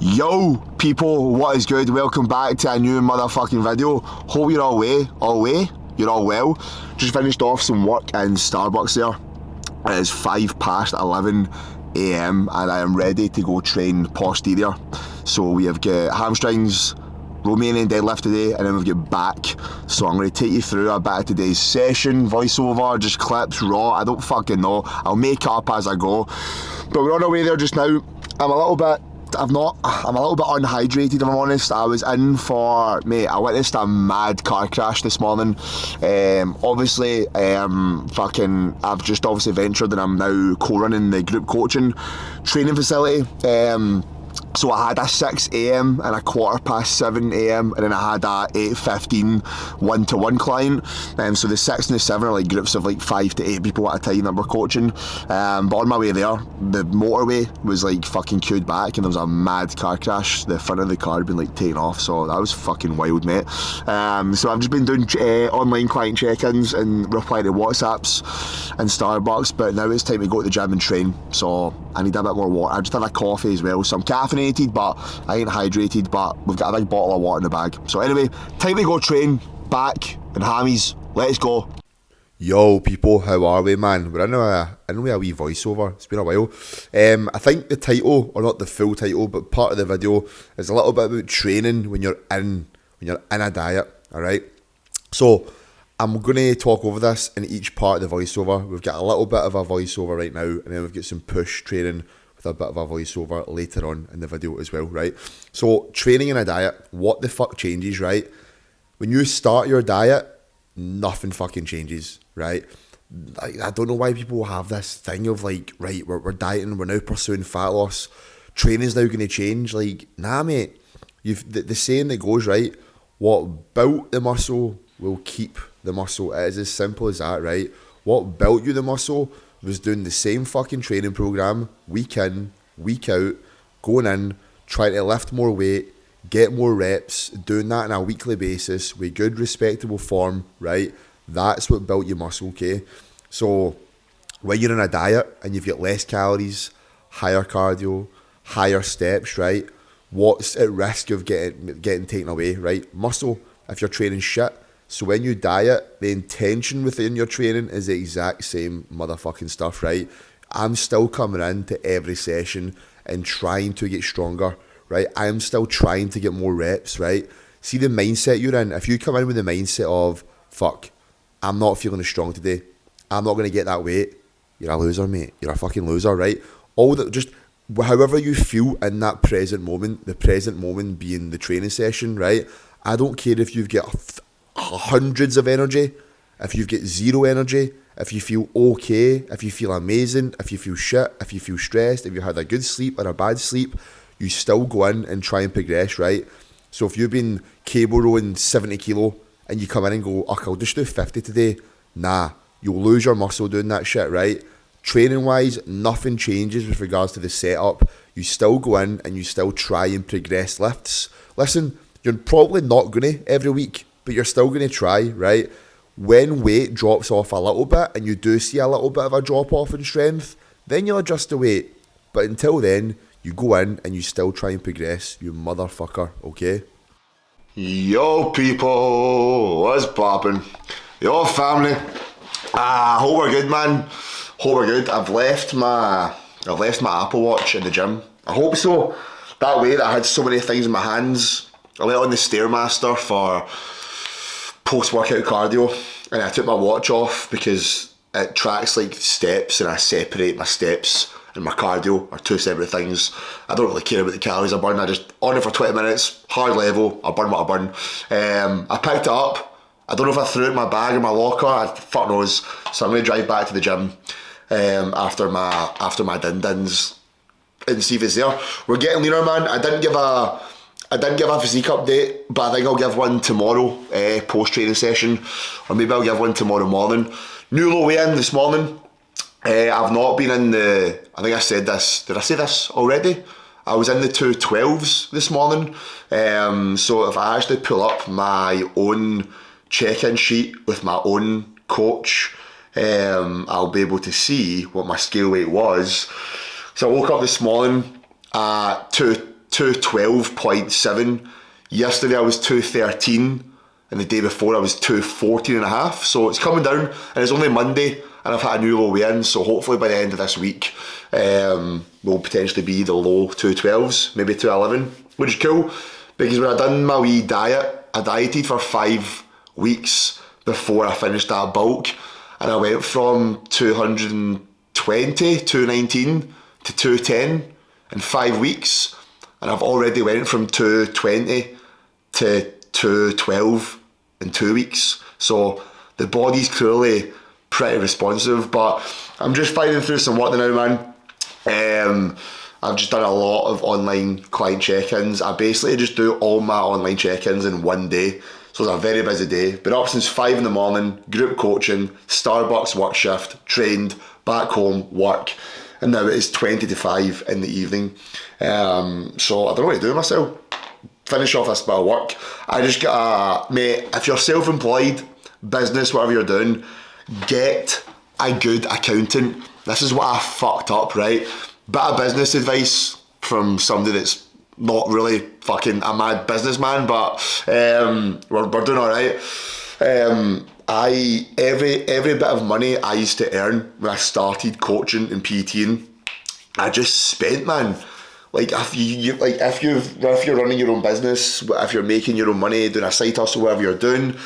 Yo, people, what is good? Welcome back to a new motherfucking video. Hope you're you're all well. Just finished off some work in Starbucks there. It is 11 a.m. and I am ready to go train posterior. So we have got hamstrings, Romanian deadlift today, and then we've got back. So I'm going to take you through a bit of today's session, voiceover, just clips, raw, I don't fucking know. I'll make it up as I go. But we're on our way there just now. I'm a little bit unhydrated, if I'm honest. I was in for, I witnessed a mad car crash this morning. I've just obviously ventured and I'm now co-running the group coaching training facility. So I had a 6 a.m. and a 7:15 a.m. and then I had a 8:15 one-to-one client. So the 6 and the 7 are like groups of like 5 to 8 people at a time that we're coaching. But on my way there, the motorway was like fucking queued back and there was a mad car crash. The front of the car had been like taken off, so that was fucking wild, mate. So I've just been doing online client check-ins and reply to WhatsApps and Starbucks, but now it's time to go to the gym and train. So I need a bit more water. I just had a coffee as well, so I'm caffeinated, but I ain't hydrated, but we've got a big bottle of water in the bag. So anyway, time to go train, back and hammies, let's go. Yo people, how are we, man? We're in a wee voiceover. It's been a while. I think the title, or not the full title, but part of the video is a little bit about training when you're in a diet. Alright? So I'm gonna talk over this in each part of the voiceover. We've got a little bit of a voiceover right now, and then we've got some push training with a bit of a voiceover later on in the video as well, right? So training in a diet, what the fuck changes, right? When you start your diet, nothing fucking changes, right? Like, I don't know why people have this thing of like, right, we're dieting, we're now pursuing fat loss, training's now going to change. Like, nah, mate. The saying that goes, right, what built the muscle will keep the muscle. It is as simple as that, right? What built you the muscle was doing the same fucking training program week in, week out, going in, trying to lift more weight, get more reps, doing that on a weekly basis with good, respectable form, right? That's what built your muscle, okay? So when you're in a diet and you've got less calories, higher cardio, higher steps, right? What's at risk of getting taken away, right? Muscle, if you're training shit. So when you diet, the intention within your training is the exact same motherfucking stuff, right? I'm still coming into every session and trying to get stronger, right? I'm still trying to get more reps, right? See the mindset you're in. If you come in with the mindset of, fuck, I'm not feeling as strong today, I'm not going to get that weight, you're a loser, mate. You're a fucking loser, right? Just however you feel in that present moment, the present moment being the training session, right? I don't care if you've got hundreds of energy, if you've got zero energy, if you feel okay, if you feel amazing, if you feel shit, if you feel stressed, if you had a good sleep or a bad sleep, you still go in and try and progress, right? So if you've been cable rowing 70 kilo and you come in and go, I'll just do 50 today, nah, you'll lose your muscle doing that shit, right? Training wise, nothing changes with regards to the setup. You still go in and you still try and progress lifts. Listen, you're probably not gonna every week, but you're still going to try, right? When weight drops off a little bit and you do see a little bit of a drop off in strength, then you'll adjust the weight. But until then, you go in and you still try and progress, you motherfucker, okay? Yo, people, what's poppin'? Yo, family. Hope we're good, man. Hope we're good. I've left my Apple Watch in the gym. I hope so. That way that I had so many things in my hands. I went on the Stairmaster for post-workout cardio and I took my watch off because it tracks like steps and I separate my steps and my cardio are two separate things. I don't really care about the calories I burn. I just on it for 20 minutes, hard level, I burn what I burn. I picked it up. I don't know if I threw it in my bag or my locker, fuck knows. So I'm going to drive back to the gym after my din-dins and see if it's there. We're getting leaner, man. I didn't give a physique update, but I think I'll give one tomorrow, post-training session, or maybe I'll give one tomorrow morning. New low weigh-in this morning. I've not been in I think I said this, did I say this already? I was in the 212s this morning, so if I actually pull up my own check-in sheet with my own coach, I'll be able to see what my scale weight was. So I woke up this morning at 212.7. Yesterday I was 213, and the day before I was 214.5. So it's coming down, and it's only Monday, and I've had a new low weigh-in. So hopefully by the end of this week, will potentially be the low 212s, maybe 211, which is cool. Because when I done my wee diet, I dieted for 5 weeks before I finished that bulk, and I went from 219 to 210 in 5 weeks, and I've already went from 220 to 212 in 2 weeks. So the body's clearly pretty responsive, but I'm just fighting through some work now, man. I've just done a lot of online client check-ins. I basically just do all my online check-ins in one day. So it's a very busy day. Been up since 5 in the morning, group coaching, Starbucks work shift, trained, back home, work. And now it is 20 to 5 in the evening. So I don't know what to do with myself. Finish off this bit of work. I just got mate, if you're self-employed, business, whatever you're doing, get a good accountant. This is what I fucked up, right? Bit of business advice from somebody that's not really fucking a mad businessman, but we're doing alright. Every bit of money I used to earn when I started coaching and PTing, I just spent, man. Like if you're running your own business, if you're making your own money, doing a side hustle, whatever you're doing,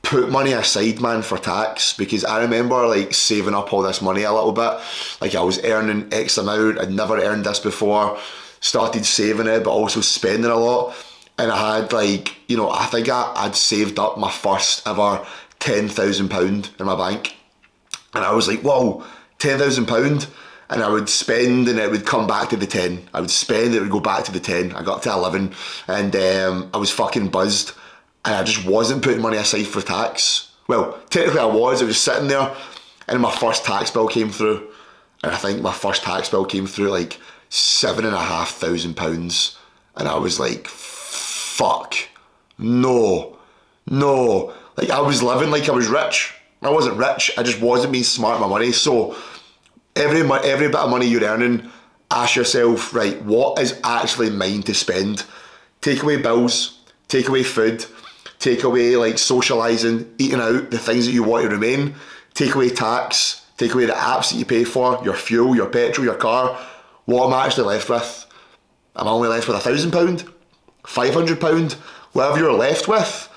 put money aside, man, for tax. Because I remember like saving up all this money a little bit. Like I was earning X amount, I'd never earned this before, started saving it but also spending a lot, and I had like, you know, I think I'd saved up my first ever £10,000 in my bank, and I was like, whoa, £10,000, and I would spend and it would come back to the 10. I would spend, it would go back to the 10. I got up to 11, and I was fucking buzzed, and I just wasn't putting money aside for tax. Well, technically I was sitting there, and my first tax bill came through, and I think my first tax bill came through like £7,500, and I was like, fuck, no. Like I was living like I was rich. I wasn't rich, I just wasn't being smart with my money. So every bit of money you're earning, ask yourself, right, what is actually mine to spend? Take away bills, take away food, take away like socialising, eating out, the things that you want to remain, take away tax, take away the apps that you pay for, your fuel, your petrol, your car. What am I actually left with? I'm only left with £1,000, £500, whatever you're left with,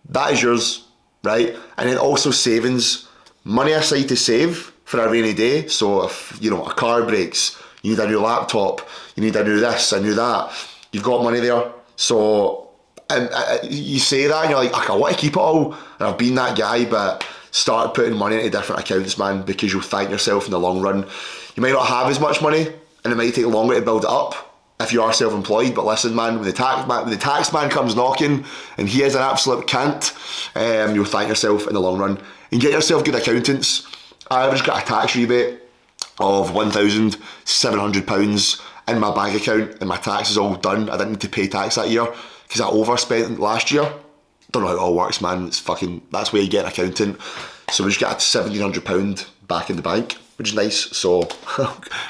that is yours, right? And then also savings, money aside to save for a rainy day. So if, you know, a car breaks, you need a new laptop, you need a new this, a new that, you've got money there. So, and you say that and you're like, I want to keep it all, and I've been that guy, but start putting money into different accounts, man, because you'll thank yourself in the long run. You might not have as much money, and it might take longer to build it up if you are self-employed, but listen, man, when the tax man comes knocking and he is an absolute cunt, you'll thank yourself in the long run. And get yourself good accountants. I've just got a tax rebate of £1,700 in my bank account, and my tax is all done. I didn't need to pay tax that year because I overspent last year. Don't know how it all works, man. It's fucking, that's where you get an accountant. So we just got £1,700 back in the bank, which is nice. So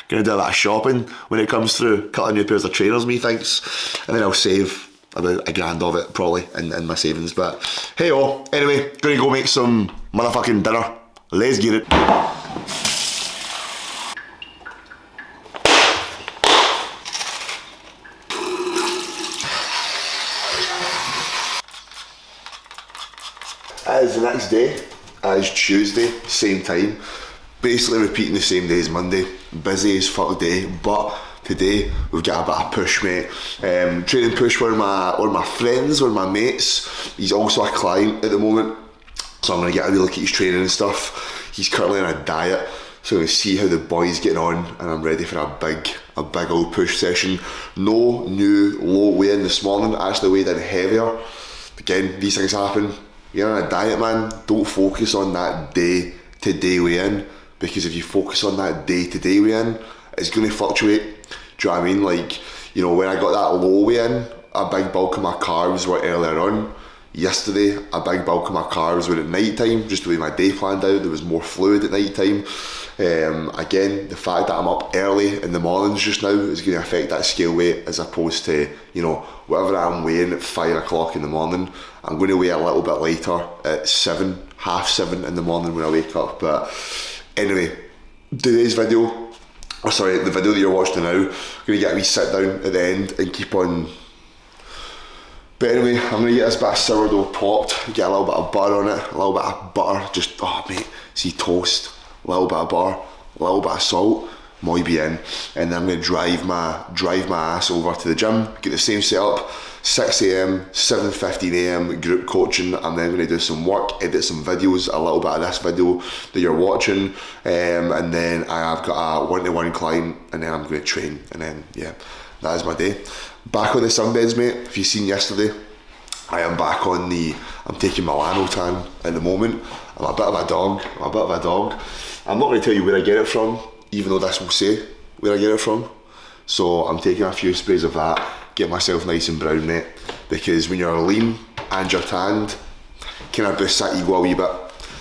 gonna do a lot of shopping when it comes through. Couple of new pairs of trainers, methinks, and then I'll save about £1,000 of it probably in my savings. But hey, anyway, gonna go make some motherfucking dinner. Let's get it. It is the next day. It is Tuesday, same time. Basically repeating the same day as Monday. Busy as fuck day, but today we've got a bit of push, mate. Training push with one of my friends, one of my mates. He's also a client at the moment, so I'm going to get a wee look at his training and stuff. He's currently on a diet, so I'm going to see how the boy's getting on, and I'm ready for a big old push session. No new low weigh-in this morning, actually weighed in heavier. Again, these things happen. You're on a diet, man, don't focus on that day-to-day weigh-in, because if you focus on that day-to-day weigh-in, it's going to fluctuate. Do you know what I mean? Like, you know, when I got that low weigh-in, a big bulk of my carbs were earlier on. Yesterday, a big bulk of my carbs were at night time, just the way my day planned out. There was more fluid at night time. Again, the fact that I'm up early in the mornings just now is going to affect that scale weight, as opposed to, you know, whatever I'm weighing at 5 o'clock in the morning, I'm going to weigh a little bit later at 7, half 7 in the morning when I wake up. But anyway, today's video, the video that you're watching now, I'm going to get a wee sit down at the end and keep on. But anyway, I'm going to get this bit of sourdough popped, get a little bit of butter on it, a little bit of butter, just, oh mate, see, toast, a little bit of butter, a little bit of salt, muy bien, and then I'm going to drive my ass over to the gym, get the same setup, 6 a.m, 7:15 a.m, group coaching. I'm then going to do some work, edit some videos, a little bit of this video that you're watching, and then I've got a one-to-one client, and then I'm going to train, and then, yeah, that is my day. Back on the sunbeds, mate. If you've seen yesterday, I am back on I'm taking Milano tan at the moment. I'm a bit of a dog. I'm not going to tell you where I get it from, even though this will say where I get it from. So I'm taking a few sprays of that, get myself nice and brown, mate. Because when you're lean and you're tanned, kind of boosts that ego a wee bit.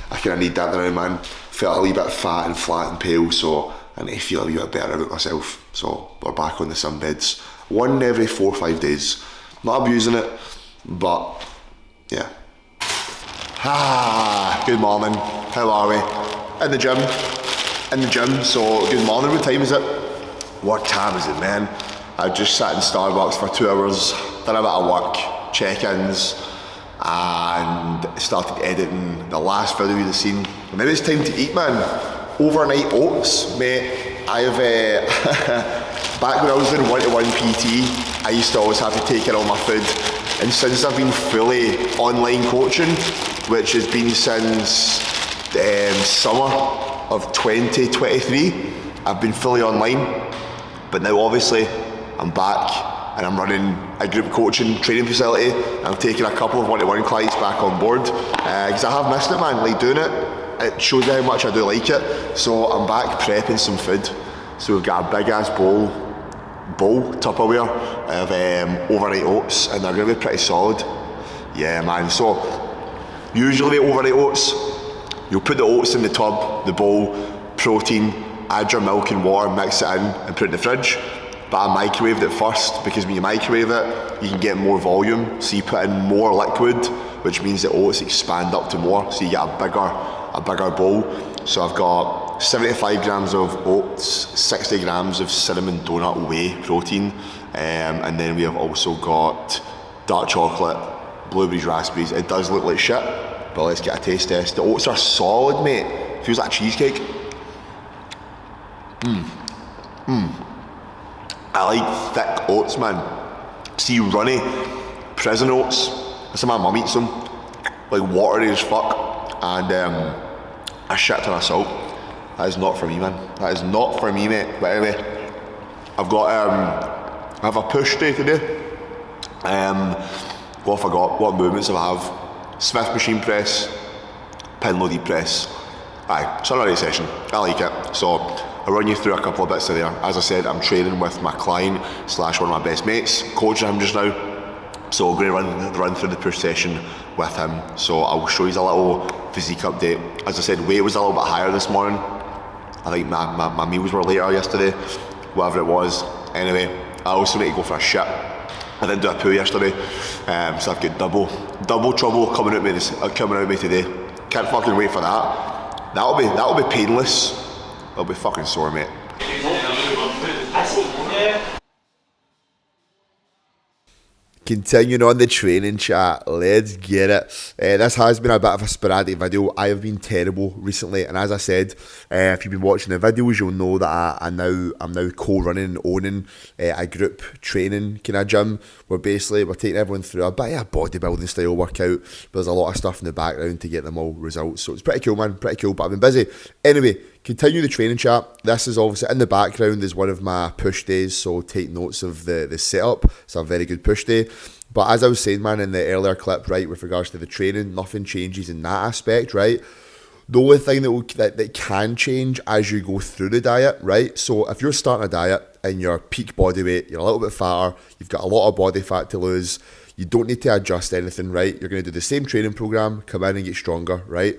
I kind of need that now, man. Felt a wee bit fat and flat and pale, so I need to feel a wee bit better about myself. So we're back on the sunbeds. One every 4 or 5 days. Not abusing it, but yeah. Good morning. How are we? In the gym. So good morning. What time is it? What time is it, man? I just sat in Starbucks for 2 hours, done a bit of work, check-ins, and started editing the last video you've seen. And now it's time to eat, man. Overnight oats, mate. I've back when I was doing one-to-one PT, I used to always have to take care of all my food. And since I've been fully online coaching, which has been since summer of 2023, I've been fully online. But now obviously I'm back and I'm running a group coaching training facility. I'm taking a couple of one-to-one clients back on board because I have missed it, man, like doing it. It shows you how much I do like it. So I'm back prepping some food. So we've got a big ass bowl Tupperware of overnight oats, and they're going to be pretty solid. Yeah, man. So usually with overnight oats, you'll put the oats in the tub, the bowl, protein, add your milk and water, mix it in and put it in the fridge. But I microwaved it first, because when you microwave it, you can get more volume, so you put in more liquid, which means the oats expand up to more, so you get a bigger bowl. So I've got 75 grams of oats, 60 grams of cinnamon donut whey protein, and then we have also got dark chocolate, blueberries, raspberries. It does look like shit, but let's get a taste test. The oats are solid, mate. Feels like a cheesecake. I like thick oats, man. See, runny prison oats, that's how my mum eats them. Like watery as fuck, and a shit ton of salt. That is not for me, man. That is not for me, mate. But anyway, I have a push day today. What have I got? What movements do I have? Smith machine press, pin low deep press. Aye, it's an alright session. I like it. So I'll run you through a couple of bits of there. As I said, I'm training with my client / one of my best mates, coaching him just now. So we're going to run through the push session with him. So I'll show you a little physique update. As I said, weight was a little bit higher this morning. I think my meals were later yesterday, whatever it was. Anyway, I also need to go for a shit. I didn't do a poo yesterday, so I've got double trouble coming out of me today. Can't fucking wait for that. That'll be painless. It'll be fucking sore, mate. Continuing on the training chat, let's get it. This has been a bit of a sporadic video. I have been terrible recently, and as I said, if you've been watching the videos, you'll know that I'm now co-running and owning a group training kind of gym, where basically we're taking everyone through a bit of a bodybuilding style workout, but there's a lot of stuff in the background to get them all results. So it's pretty cool, man, pretty cool, but I've been busy. Anyway, continue the training chat. This is obviously in the background is one of my push days, so take notes of the setup. It's a very good push day. But as I was saying, man, in the earlier clip, right, with regards to the training, nothing changes in that aspect, right? The only thing that can change as you go through the diet, right? So if you're starting a diet and your peak body weight, you're a little bit fatter, you've got a lot of body fat to lose, you don't need to adjust anything, right? You're going to do the same training program, come in and get stronger, right?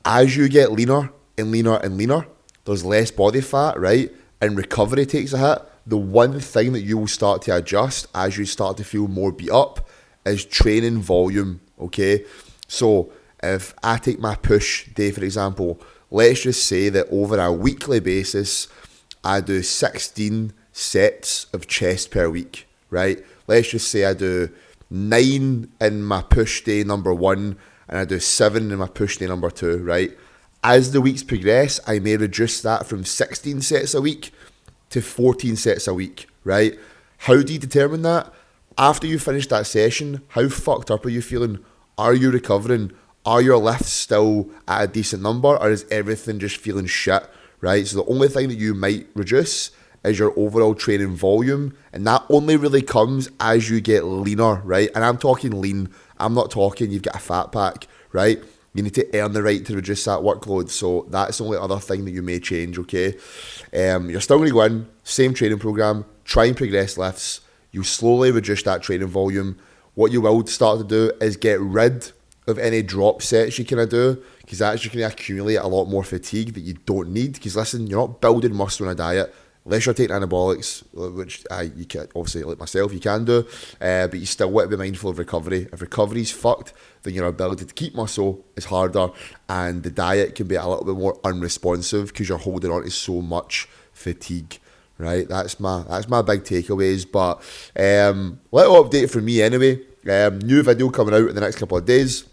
As you get leaner and leaner and leaner, there's less body fat, right? And recovery takes a hit. The one thing that you will start to adjust as you start to feel more beat up is training volume, okay? So if I take my push day, for example, let's just say that over a weekly basis, I do 16 sets of chest per week, right? Let's just say I do 9 in my push day number 1 and I do 7 in my push day number 2, right? As the weeks progress, I may reduce that from 16 sets a week to 14 sets a week, right? How do you determine that? After you finish that session, how fucked up are you feeling? Are you recovering? Are your lifts still at a decent number, or is everything just feeling shit, right? So the only thing that you might reduce is your overall training volume, and that only really comes as you get leaner, right? And I'm talking lean. I'm not talking you've got a fat pack, right? You need to earn the right to reduce that workload. So that's the only other thing that you may change, okay? You're still going to go in, same training program, try and progress lifts. You slowly reduce that training volume. What you will start to do is get rid of any drop sets you kind of do, because that's just going to accumulate a lot more fatigue that you don't need. Because listen, you're not building muscle on a diet. Unless you're taking anabolics, which you can obviously, like myself, you can do, but you still want to be mindful of recovery. If recovery's fucked, then your ability to keep muscle is harder, and the diet can be a little bit more unresponsive because you're holding on to so much fatigue. Right, that's my big takeaways. But little update from me anyway. New video coming out in the next couple of days.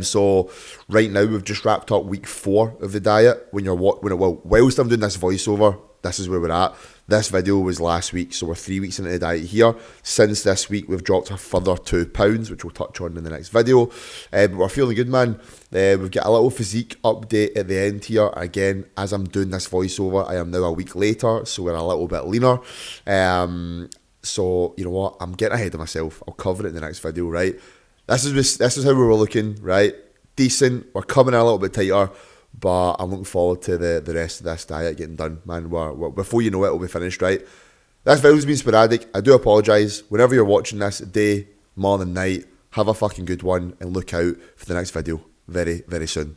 So right now we've just wrapped up week 4 of the diet. Whilst I'm doing this voiceover, this is where we're at. This video was last week, so we're 3 weeks into the diet here. Since this week, we've dropped a further 2 pounds, which we'll touch on in the next video. But we're feeling good, man. We've got a little physique update at the end here. Again, as I'm doing this voiceover, I am now a week later, so we're a little bit leaner. So, you know what? I'm getting ahead of myself. I'll cover it in the next video, right? This is how we were looking, right? Decent. We're coming in a little bit tighter. But I'm looking forward to the rest of this diet getting done, man. We're, before you know it, it'll be finished, right? This video's been sporadic. I do apologise. Whenever you're watching this, day, morning, night, have a fucking good one and look out for the next video very, very soon.